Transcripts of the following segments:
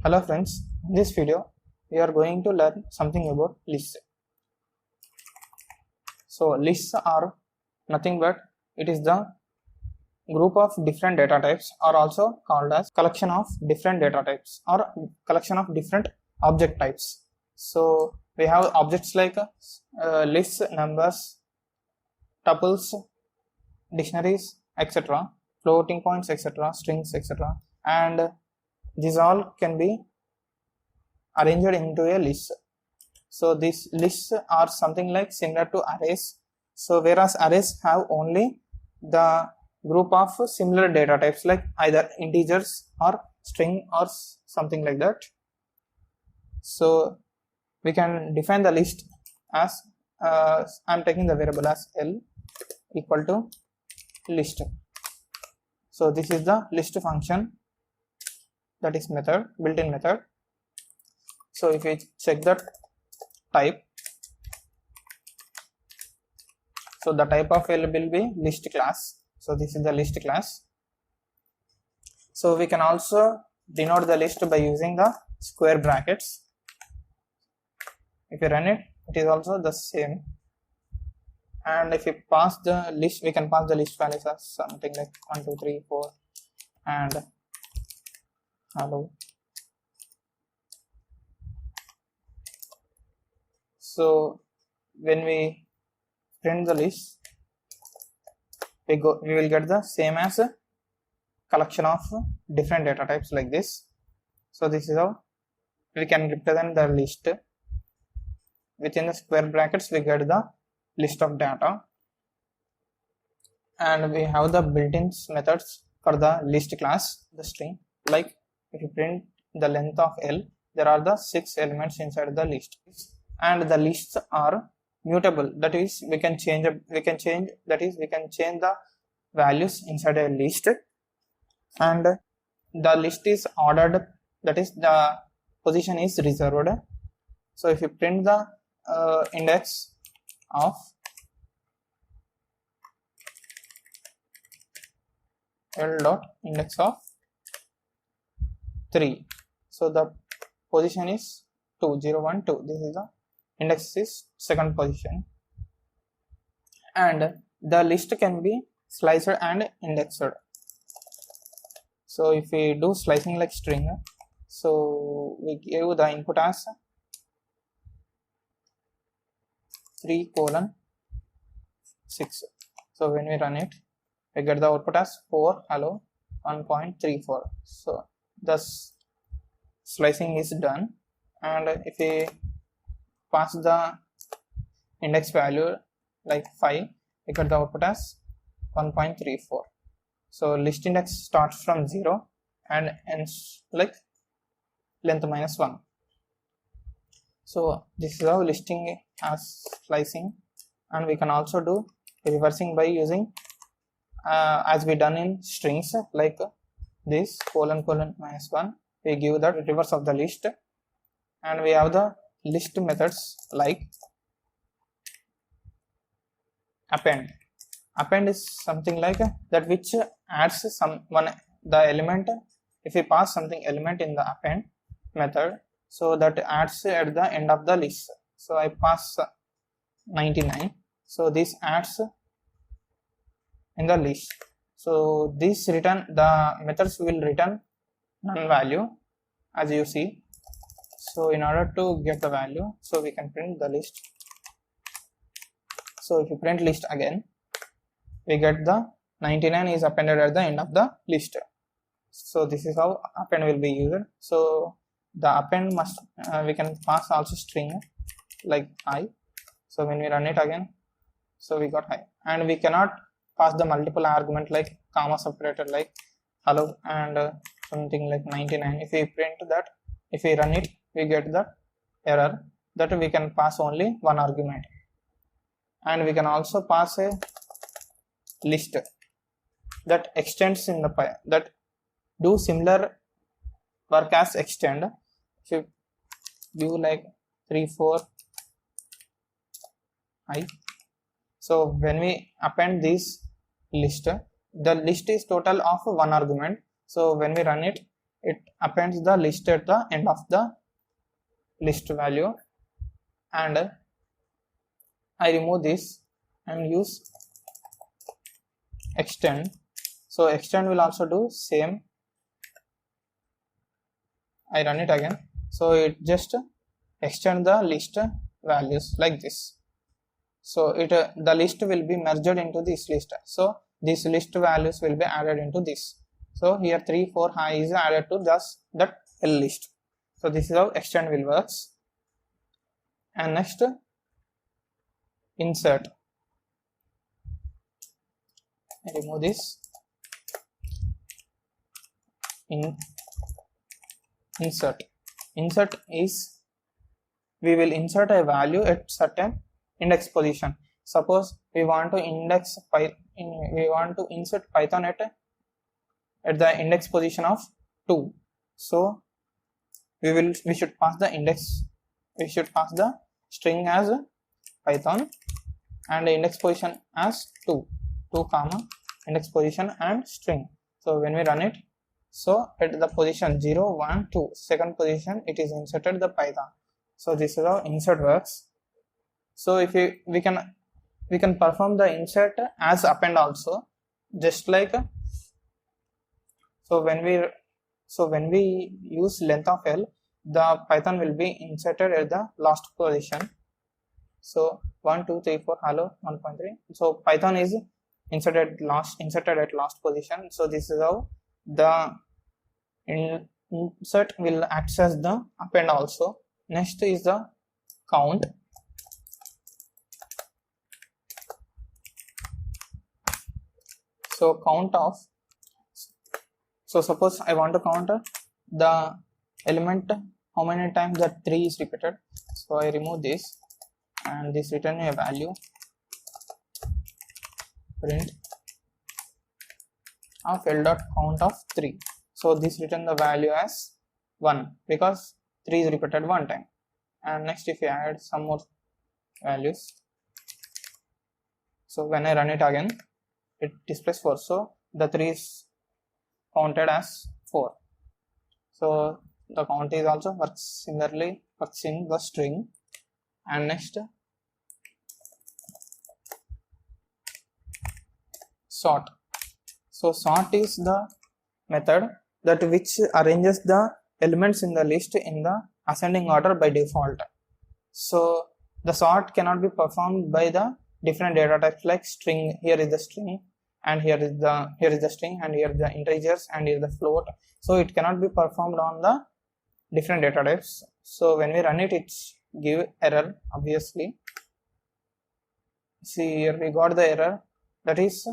Hello friends, in this video we are going to learn something about lists. So lists are nothing but it is the group of different data types, or also called as collection of different data types or collection of different object types. So we have objects like lists, numbers, tuples, dictionaries, etc., floating points, etc., strings, etc., and these all can be arranged into a list. So these lists are something like similar to arrays. So whereas arrays have only the group of similar data types like either integers or string or something like that. So we can define the list as I'm taking the variable as L equal to list. So this is the list function, that is method, built-in method. So if we check that type, so the type of L will be list class. So this is the list class. So we can also denote the list by using the square brackets. If you run it, it is also the same. And if you pass the list, we can pass the list values as something like 1, 2, 3, 4 and hello. So when we print the list, we will get the same as a collection of different data types like this. So this is how we can represent the list. Within the square brackets we get the list of data, and we have the built-in methods for the list class, the string. Like if you print the length of L, there are the 6 elements inside the list, and the lists are mutable. That is, we can change the values inside a list, and the list is ordered, that is the position is reserved. So if you print the index of L dot index of 3, so the position is 2, 0, 1, 2. This is the index is second position, and the list can be sliced and indexed. So if we do slicing like string, so we give the input as 3:6. So when we run it, we get the output as 4 hello 1.34. so thus slicing is done, and if we pass the index value like 5, we get the output as 1.34. so list index starts from 0 and ends like length minus 1. So this is how listing as slicing, and we can also do reversing by using as we done in strings, like this : -1, we give the reverse of the list. And we have the list methods like append is something like that which adds the element. If we pass something element in the append method, so that adds at the end of the list. So I pass 99, so this adds in the list. So this return, the methods will return none value as you see. So in order to get the value, so we can print the list. So if you print list again, we get the 99 is appended at the end of the list. So this is how append will be used. So the append must we can pass also string like I. So when we run it again, so we got I, and we cannot pass the multiple argument like comma separator like hello and something like 99. If we print that, if we run it, we get the error that we can pass only one argument. And we can also pass a list that extends in the that do similar work as extend. If you do like 3, 4 I, so when we append this list, the list is total of one argument. So when we run it, it appends the list at the end of the list value, and I remove this and use extend. So extend will also do same. I run it again, so it just extend the list values like this. So it the list will be merged into this list, so these list values will be added into this. So here 3 4 high is added to just that L list. So this is how extend will works. And next, insert. I remove this. Insert is, we will insert a value at certain index position. Suppose we want to insert Python at the index position of 2. So we should pass the index, we should pass the string as Python and the index position as 2 comma index position and string. So when we run it, so at the position 0 1 2 second position it is inserted the Python. So this is how insert works. So if we can perform the insert as append also, just like, so when we use length of L, the Python will be inserted at the last position. So 1 2 3 4 hello 1.3. So Python is inserted at last position. So this is how the insert will access the append also. Next is the count. So so suppose I want to count the element, how many times that 3 is repeated. So I remove this and this return a value, print of L.count of 3. So this return the value as 1 because 3 is repeated one time. And next, if you add some more values, so when I run it again, it displays 4. So the 3 is counted as 4. So the count is also works similarly, works in the string. And next, sort. So sort is the method that which arranges the elements in the list in the ascending order by default. So the sort cannot be performed by the different data types like string. Here is the string, and here is the string, and here is the integers, and here is the float. So it cannot be performed on the different data types. So when we run it, it's give error obviously. See here we got the error, that is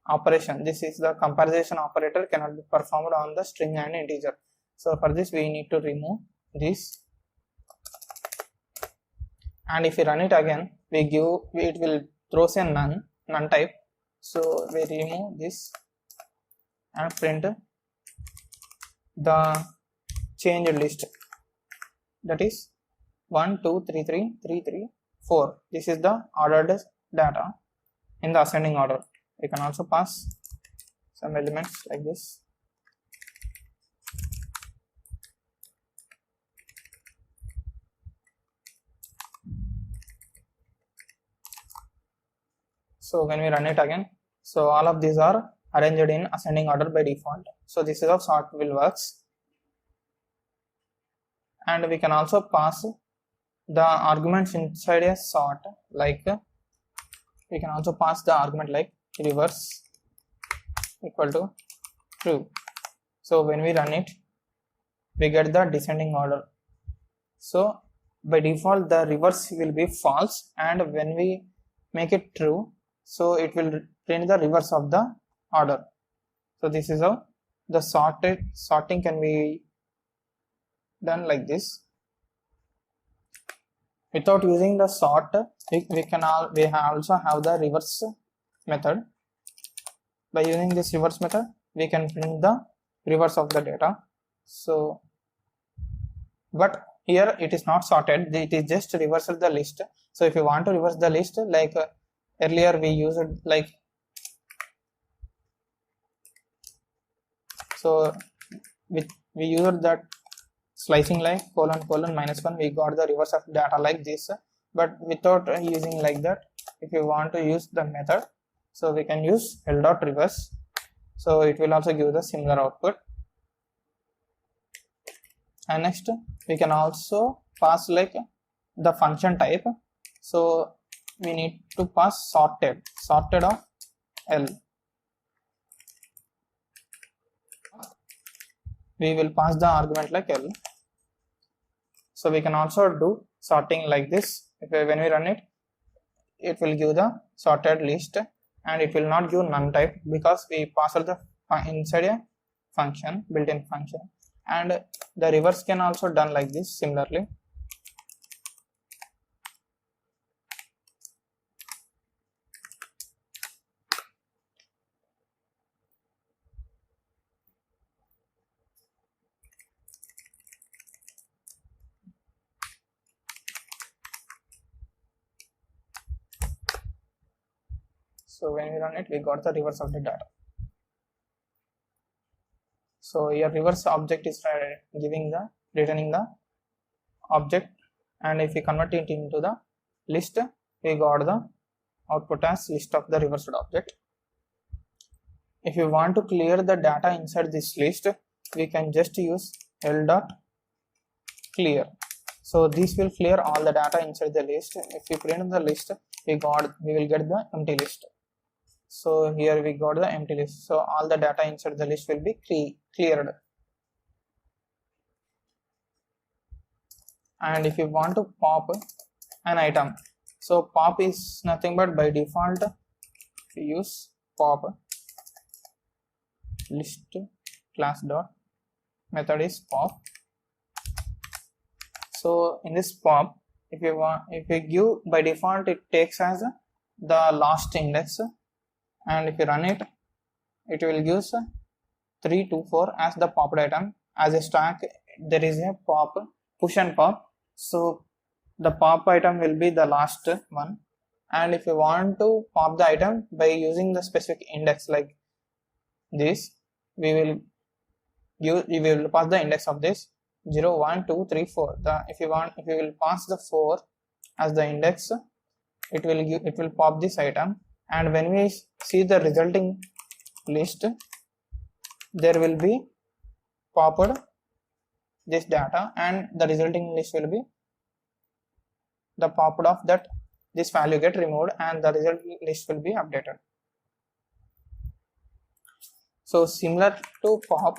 operation. This is the comparison operator cannot be performed on the string and integer. So for this we need to remove this, and if we run it again, it will throws a none type. So we remove this and print the changed list, that is 1 2 3 3 3 3 4. This is the ordered data in the ascending order. We can also pass some elements like this. So when we run it again, so all of these are arranged in ascending order by default. So this is how sort will works. And we can also pass the arguments inside a sort, like we can also pass the argument like reverse equal to true. So when we run it, we get the descending order. So by default the reverse will be false, and when we make it true, so it will print the reverse of the order. So this is how the sorting can be done like this. Without using the sort, we also have the reverse method. By using this reverse method, we can print the reverse of the data. So but here it is not sorted, it is just reversed the list. So if you want to reverse the list, like earlier we used we used that slicing like colon colon -1, we got the reverse of data like this. But without using like that, if you want to use the method, so we can use l dot reverse, so it will also give the similar output. And next we can also pass like the function type, so we need to pass sorted of L. We will pass the argument like L. So we can also do sorting like this. When we run it, it will give the sorted list, and it will not give none type because we passed the inside a function, built-in function. And the reverse can also done like this similarly. So when we run it, we got the reverse of the data. So your reverse object is returning the object, and if we convert it into the list, we got the output as list of the reversed object. If you want to clear the data inside this list, we can just use l dot clear. So this will clear all the data inside the list. If we print the list, we will get the empty list. So here we got the empty list, so all the data inside the list will be cleared. And if you want to pop an item, so pop is nothing but by default we use pop list class dot method is pop. So in this pop, if you give, by default it takes as the last index, and if you run it, it will give 3 to 4 as the popped item. As a stack, there is a pop, push and pop, so the pop item will be the last one. And if you want to pop the item by using the specific index like this, we will pass the index of this 0 1 2 3 4. If you will pass the 4 as the index, it will pop this item. And when we see the resulting list, there will be popped this data, and the resulting list will be the popped of that, this value get removed, and the result list will be updated. So similar to pop,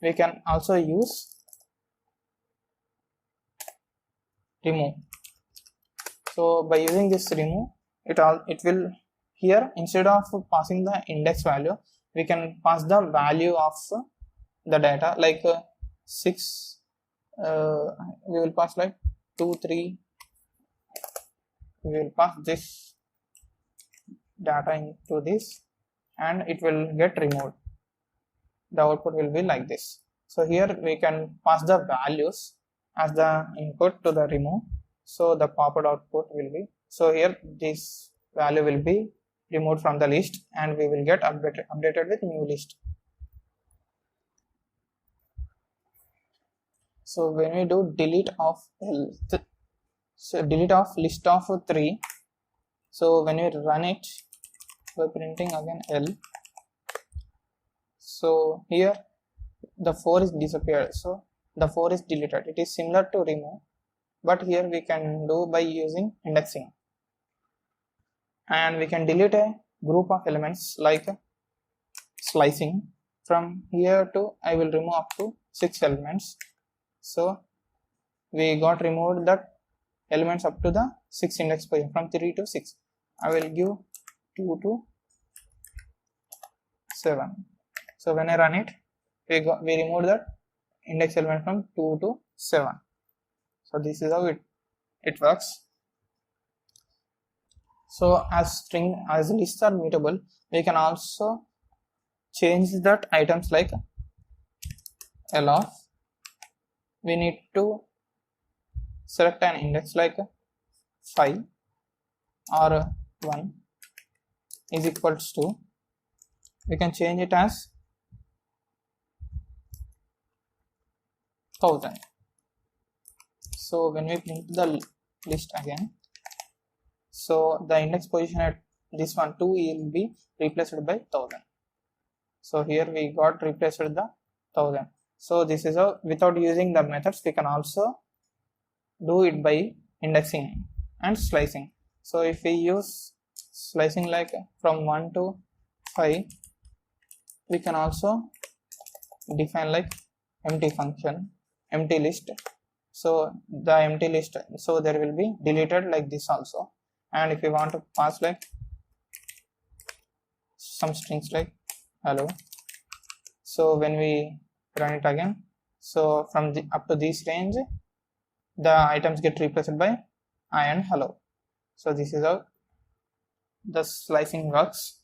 we can also use remove. So by using this remove, it will, here instead of passing the index value, we can pass the value of the data like 6, we will pass like 2 3, we will pass this data into this, and it will get removed. The output will be like this. So here we can pass the values as the input to the remove, so the popped output will be, so here this value will be removed from the list, and we will get updated with new list. So when we do delete of list of 3, so when we run it by printing again L, so here the 4 is disappeared, so the 4 is deleted. It is similar to remove, but here we can do by using indexing. And we can delete a group of elements like slicing. From here to, I will remove up to 6 elements. So we got removed that elements up to the 6 index position, from 3 to 6. I will give 2 to 7. So when I run it, we removed that index element from 2 to 7. So this is how it works. So as lists are mutable, we can also change that items like L of, we need to select an index like 5 or 1 is equals to, we can change it as 1000. So when we print the list again, so the index position at this one 2 will be replaced by 1000. So here we got replaced the 1000. So this is a, without using the methods we can also do it by indexing and slicing. So if we use slicing like from 1 to 5, we can also define like empty function, empty list. So the empty list, so there will be deleted like this also. And if we want to pass like some strings like hello, so when we run it again, so from the up to this range the items get replaced by I and hello. So this is how the slicing works.